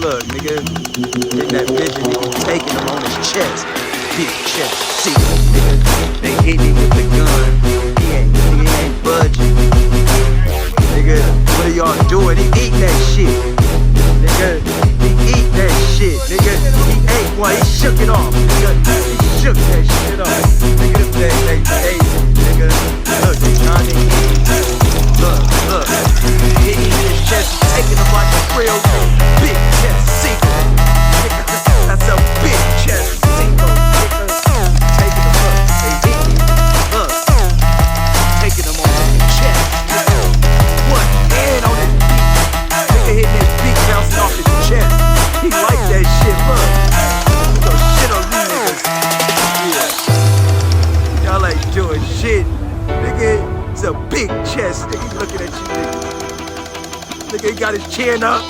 look, nigga, in that vision, nigga, taking him on his chest. Big chest, see, nigga, they hit him with the gun. He ain't budging. Nigga, what are y'all doing? He eat that shit. Nigga, he eat that shit. Nigga, he ate one, he shook it off. Nigga, he shook that shit off. Nigga, they nigga, look, they trying to hit him. Look, he eat his chest, taking him like a real big chest sequel. Nigga, that's a big chest sequel. Nigga, taking him up, they hit him. Look, taking him on his chest. Nigga, one hand on his beat. Nigga hitting his beat, bouncing off his chest. He like that shit, look. He gon' shit on you niggas. Yeah. Y'all ain't doing shit. Nigga, it's a big chest. Nigga, looking at you niggas. Nigga, he got his chin up.